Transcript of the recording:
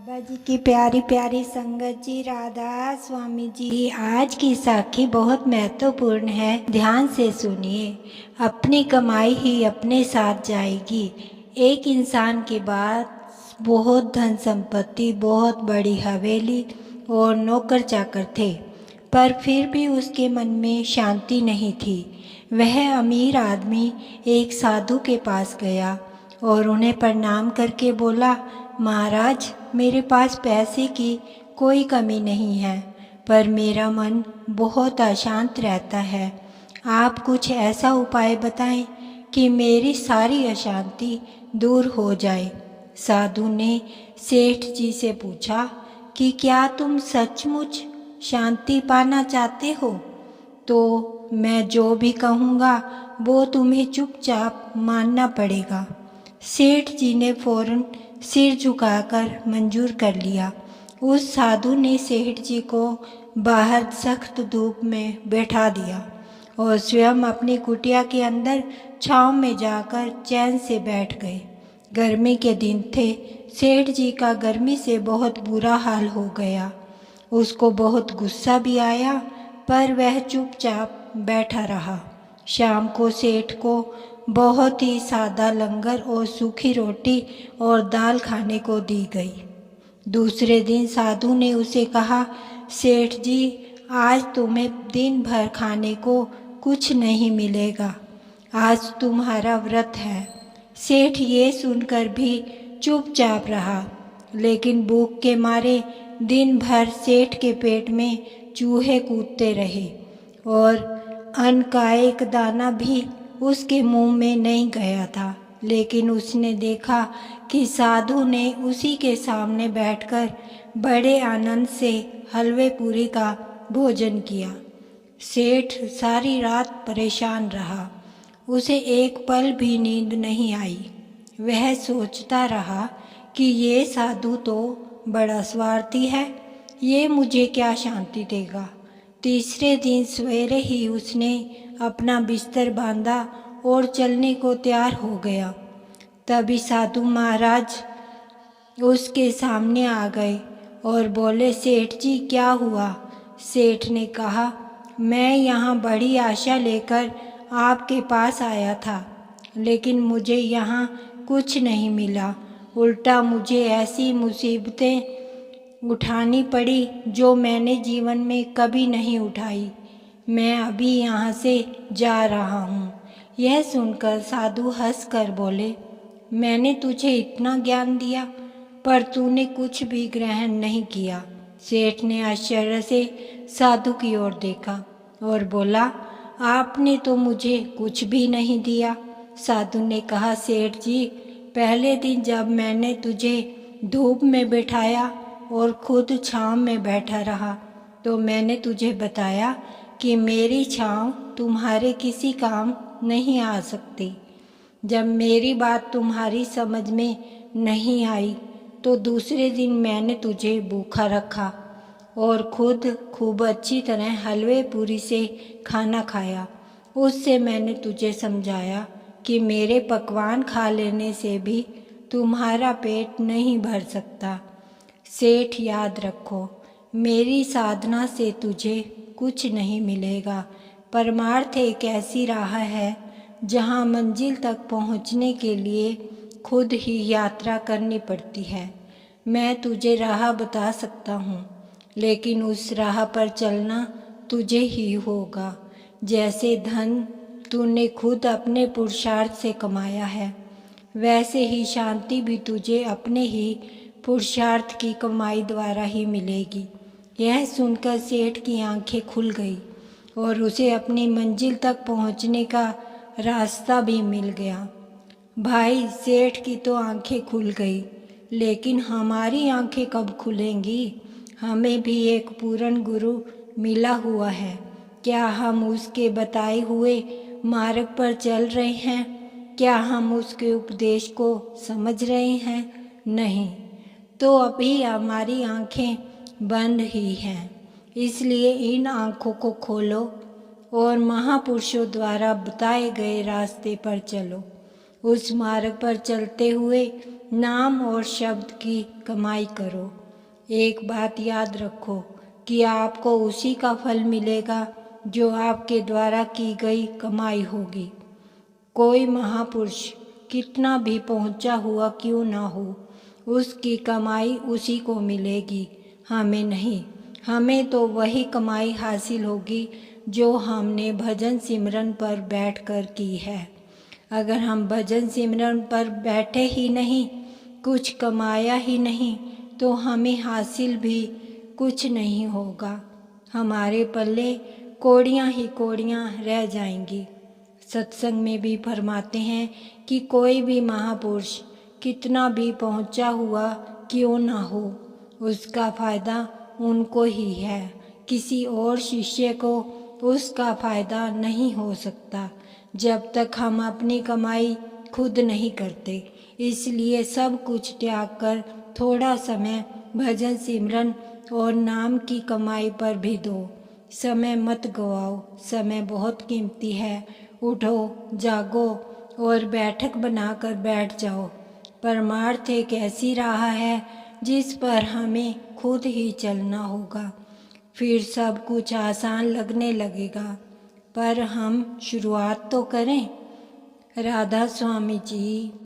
बाबा जी की प्यारी प्यारी संगत जी, राधा स्वामी जी। आज की साखी बहुत महत्वपूर्ण है, ध्यान से सुनिए। अपनी कमाई ही अपने साथ जाएगी। एक इंसान के बाद बहुत धन संपत्ति, बहुत बड़ी हवेली और नौकर चाकर थे, पर फिर भी उसके मन में शांति नहीं थी। वह अमीर आदमी एक साधु के पास गया और उन्हें प्रणाम करके बोला, महाराज, मेरे पास पैसे की कोई कमी नहीं है, पर मेरा मन बहुत अशांत रहता है। आप कुछ ऐसा उपाय बताएं कि मेरी सारी अशांति दूर हो जाए। साधु ने सेठ जी से पूछा कि क्या तुम सचमुच शांति पाना चाहते हो? तो मैं जो भी कहूँगा वो तुम्हें चुपचाप मानना पड़ेगा। सेठ जी ने फौरन सिर झुकाकर मंजूर कर लिया। उस साधु ने सेठ जी को बाहर सख्त धूप में बैठा दिया और स्वयं अपनी कुटिया के अंदर छाँव में जाकर चैन से बैठ गए। गर्मी के दिन थे। सेठ जी का गर्मी से बहुत बुरा हाल हो गया। उसको बहुत गुस्सा भी आया, पर वह चुपचाप बैठा रहा। शाम को सेठ को बहुत ही सादा लंगर और सूखी रोटी और दाल खाने को दी गई। दूसरे दिन साधु ने उसे कहा, सेठ जी, आज तुम्हें दिन भर खाने को कुछ नहीं मिलेगा। आज तुम्हारा व्रत है। सेठ ये सुनकर भी चुपचाप रहा, लेकिन भूख के मारे दिन भर सेठ के पेट में चूहे कूदते रहे और अन्न का एक दाना भी उसके मुंह में नहीं गया था। लेकिन उसने देखा कि साधु ने उसी के सामने बैठकर बड़े आनंद से हलवे पूरी का भोजन किया। सेठ सारी रात परेशान रहा। उसे एक पल भी नींद नहीं आई। वह सोचता रहा कि ये साधु तो बड़ा स्वार्थी है, ये मुझे क्या शांति देगा। तीसरे दिन सवेरे ही उसने अपना बिस्तर बांधा और चलने को तैयार हो गया। तभी साधु महाराज उसके सामने आ गए और बोले, सेठ जी, क्या हुआ? सेठ ने कहा, मैं यहाँ बड़ी आशा लेकर आपके पास आया था, लेकिन मुझे यहाँ कुछ नहीं मिला। उल्टा मुझे ऐसी मुसीबतें उठानी पड़ी जो मैंने जीवन में कभी नहीं उठाई। मैं अभी यहाँ से जा रहा हूँ। यह सुनकर साधु हंसकर बोले, मैंने तुझे इतना ज्ञान दिया, पर तूने कुछ भी ग्रहण नहीं किया। सेठ ने आश्चर्य से साधु की ओर देखा और बोला, आपने तो मुझे कुछ भी नहीं दिया। साधु ने कहा, सेठ जी, पहले दिन जब मैंने तुझे धूप में बिठाया और खुद छाँव में बैठा रहा, तो मैंने तुझे बताया कि मेरी छाँव तुम्हारे किसी काम नहीं आ सकती। जब मेरी बात तुम्हारी समझ में नहीं आई, तो दूसरे दिन मैंने तुझे भूखा रखा और खुद खूब अच्छी तरह हलवे पूरी से खाना खाया। उससे मैंने तुझे समझाया कि मेरे पकवान खा लेने से भी तुम्हारा पेट नहीं भर सकता। सेठ, याद रखो, मेरी साधना से तुझे कुछ नहीं मिलेगा। परमार्थ एक ऐसी राह है जहाँ मंजिल तक पहुँचने के लिए खुद ही यात्रा करनी पड़ती है। मैं तुझे राह बता सकता हूँ, लेकिन उस राह पर चलना तुझे ही होगा। जैसे धन तूने खुद अपने पुरुषार्थ से कमाया है, वैसे ही शांति भी तुझे अपने ही पुरुषार्थ की कमाई द्वारा ही मिलेगी। यह सुनकर सेठ की आंखें खुल गई और उसे अपनी मंजिल तक पहुंचने का रास्ता भी मिल गया। भाई, सेठ की तो आंखें खुल गई, लेकिन हमारी आंखें कब खुलेंगी? हमें भी एक पूर्ण गुरु मिला हुआ है। क्या हम उसके बताए हुए मार्ग पर चल रहे हैं? क्या हम उसके उपदेश को समझ रहे हैं? नहीं, तो अभी हमारी आंखें बंद ही हैं। इसलिए इन आँखों को खोलो और महापुरुषों द्वारा बताए गए रास्ते पर चलो। उस मार्ग पर चलते हुए नाम और शब्द की कमाई करो। एक बात याद रखो कि आपको उसी का फल मिलेगा जो आपके द्वारा की गई कमाई होगी। कोई महापुरुष कितना भी पहुंचा हुआ क्यों ना हो, उसकी कमाई उसी को मिलेगी, हमें नहीं। हमें तो वही कमाई हासिल होगी जो हमने भजन सिमरन पर बैठकर की है। अगर हम भजन सिमरन पर बैठे ही नहीं, कुछ कमाया ही नहीं, तो हमें हासिल भी कुछ नहीं होगा। हमारे पल्ले कौड़ियाँ ही कौड़ियाँ रह जाएंगी। सत्संग में भी फरमाते हैं कि कोई भी महापुरुष कितना भी पहुंचा हुआ क्यों ना हो, उसका फ़ायदा उनको ही है। किसी और शिष्य को उसका फ़ायदा नहीं हो सकता जब तक हम अपनी कमाई खुद नहीं करते। इसलिए सब कुछ त्याग कर थोड़ा समय भजन सिमरन और नाम की कमाई पर भी दो। समय मत गवाओ, समय बहुत कीमती है। उठो, जागो और बैठक बनाकर बैठ जाओ। परमार्थ एक ऐसी राह है जिस पर हमें खुद ही चलना होगा, फिर सब कुछ आसान लगने लगेगा। पर हम शुरुआत तो करें। राधा स्वामी जी।